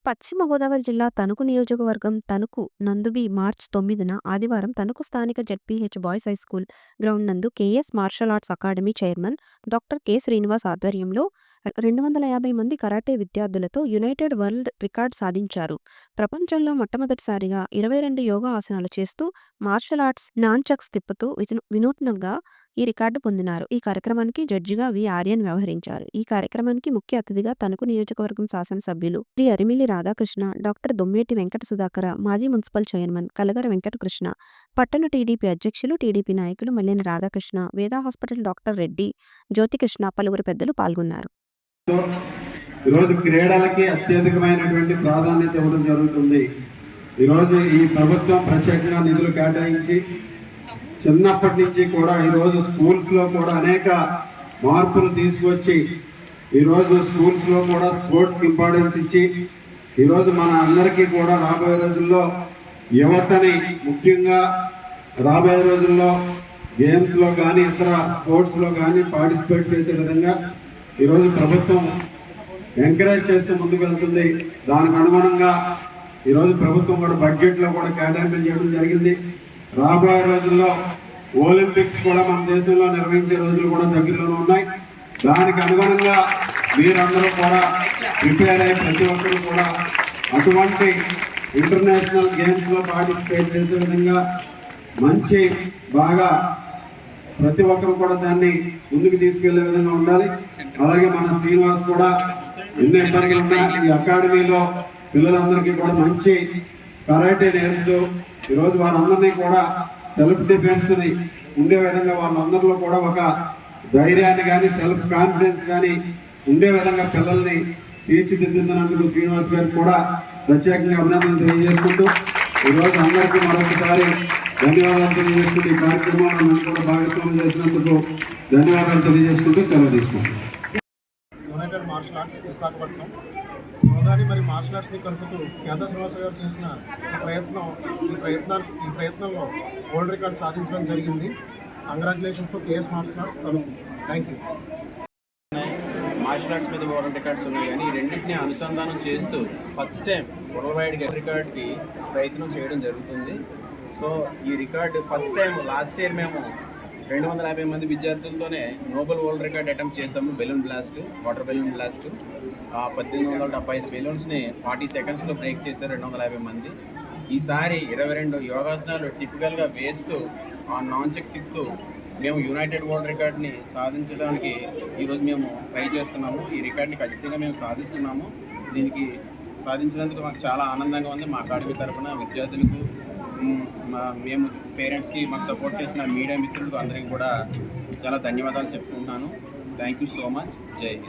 పశ్చిమ గోదావరి జిల్లా తణుకు నియోజకవర్గం తణుకు నందుబి మార్చి 9న ఆదివారం తణుకు స్థానిక జెడ్పీహెచ్ బాయ్స్ హైస్కూల్ గ్రౌండ్ నందు KS martial arts academy chairman doctor K Srinivas ఆధ్వర్యంలో 250 మంది కరాటే విద్యార్థులతో యునైటెడ్ వరల్డ్ రికార్డ్ సాధించారు. ప్రపంచంలో మొట్టమొదటిసారిగా 22 యోగా ఆసనాలు చేస్తూ మార్షల్ ఆర్ట్స్ నాన్చక్స్ తిప్పుతూ వినూత్నంగా ఈ రికార్డు పొందినారు. ఈ కార్యక్రమానికి జడ్జిగా వి ఆర్యన్ వ్యవహరించారు. ఈ కార్యక్రమానికి ముఖ్య అతిథిగా తణుకు నియోజకవర్గం శాసనసభ్యులు శ్రీ అరిమిల్లి రాధాకృష్ణ, డాక్టర్ దొమ్మేటి వెంకట సుధాకర, మాజీ మున్సిపల్ చైర్మన్ కలగర వెంకటకృష్ణ, పట్టణ టీడీపీ అధ్యక్షులు, టీడీపీ నాయకులు మల్లేని రాధాకృష్ణ, వేదా హాస్పిటల్ డాక్టర్ రెడ్డి, జ్యోతికృష్ణ, పలువురు పెద్దలు పాల్గొన్నారు. ఈరోజు క్రీడలకి అత్యధికమైనటువంటి ప్రాధాన్యత ఇవ్వడం జరుగుతుంది. ఈరోజు ఈ ప్రభుత్వం ప్రత్యేకంగా నిధులు కేటాయించి చిన్నప్పటి నుంచి కూడా ఈరోజు స్కూల్స్లో కూడా అనేక మార్పులు తీసుకొచ్చి ఈరోజు స్కూల్స్లో కూడా స్పోర్ట్స్కి ఇంపార్టెన్స్ ఇచ్చి ఈరోజు మన అందరికీ కూడా రాబోయే రోజుల్లో యువతని ముఖ్యంగా రాబోయే రోజుల్లో గేమ్స్లో కానీ ఇతర స్పోర్ట్స్లో కానీ పార్టిసిపేట్ చేసే విధంగా ఈరోజు ప్రభుత్వం ఎంకరేజ్ చేస్తూ ముందుకు వెళ్తుంది. దానికి అనుగుణంగా ఈరోజు ప్రభుత్వం కూడా బడ్జెట్లో కూడా కేటాయింపులు చేయడం జరిగింది. రాబోయే రోజుల్లో ఒలింపిక్స్ కూడా మన దేశంలో నిర్వహించే రోజులు కూడా దగ్గరలోనే ఉన్నాయి. దానికి అనుగుణంగా మీరందరూ కూడా ప్రిపేర్ అయ్యి ప్రతి ఒక్కరు కూడా అటువంటి ఇంటర్నేషనల్ గేమ్స్లో పార్టిసిపేట్ చేసే విధంగా మంచి బాగా ప్రతి ఒక్కరు కూడా దాన్ని ముందుకు తీసుకెళ్లే విధంగా ఉండాలి. అలాగే మన శ్రీనివాస్ కూడా ఎన్నో ఇబ్బందులు ఉన్నా ఈ అకాడమీలో పిల్లలందరికీ కూడా మంచి కరాటే నేర్పుతూ ఈరోజు వారందరినీ కూడా సెల్ఫ్ డిఫెన్స్ ని ఉండే విధంగా వాళ్ళందరిలో కూడా ఒక ధైర్యాన్ని కానీ సెల్ఫ్ కాన్ఫిడెన్స్ కానీ ఉండే విధంగా పిల్లల్ని తీర్చిదిద్దుతున్నందుకు శ్రీనివాస్ గారికి కూడా ప్రత్యేకంగా అభినందనలు తెలియజేసుకుంటూ ఈరోజు అందరికీ మరొకసారి ధన్యవాదాలు తెలియజేసుకుంటూ ఈ కార్యక్రమంలో కూడా భాగస్వామ్యం చేసినందుకు ధన్యవాదాలు తెలియజేసుకుంటూ సెలవు తీసుకుంటాం. యునైటెడ్ మార్షల్ ఆర్ట్స్ విశాఖపట్నం యోగాని మరి మార్షల్ ఆర్ట్స్ని కలుపుతూ కేంద్ర శ్రీనివాస గారు చేసిన ఈ ప్రయత్నంలో వరల్డ్ రికార్డ్ సాధించడం జరిగింది. Congratulations to KS martial arts Tanuku. Thank you. Martial arts మీద వరల్డ్ రికార్డ్స్ ఉన్నాయి కానీ ఈ రెండింటిని అనుసంధానం చేస్తూ ఫస్ట్ టైం వరల్డ్ వైడ్ రికార్డ్కి ప్రయత్నం చేయడం జరుగుతుంది. సో ఈ record first time last year మేము 250 మంది విద్యార్థులతోనే నోబెల్ వరల్డ్ రికార్డ్ అటెంప్ట్ చేసాము. Balloon blast, water balloon blast 1875 బెలూన్స్ని 40 సెకండ్స్లో బ్రేక్ చేశారు 250 మంది. ఈసారి 22 యోగాసనాలు టిపికల్గా వేస్తూ ఆ నాన్ చెక్ తిప్పుతూ మేము యునైటెడ్ వరల్డ్ రికార్డ్ని సాధించడానికి ఈరోజు మేము ట్రై చేస్తున్నాము. ఈ రికార్డ్ని ఖచ్చితంగా మేము సాధిస్తున్నాము. దీనికి సాధించినందుకు మాకు చాలా ఆనందంగా ఉంది. మా అకాడమీ తరఫున విద్యార్థులకు, మేము పేరెంట్స్కి మాకు సపోర్ట్ చేసిన మీడియా మిత్రులకు అందరికీ కూడా చాలా ధన్యవాదాలు చెప్పుకుంటున్నాను. Thank you so much. జై హింద్.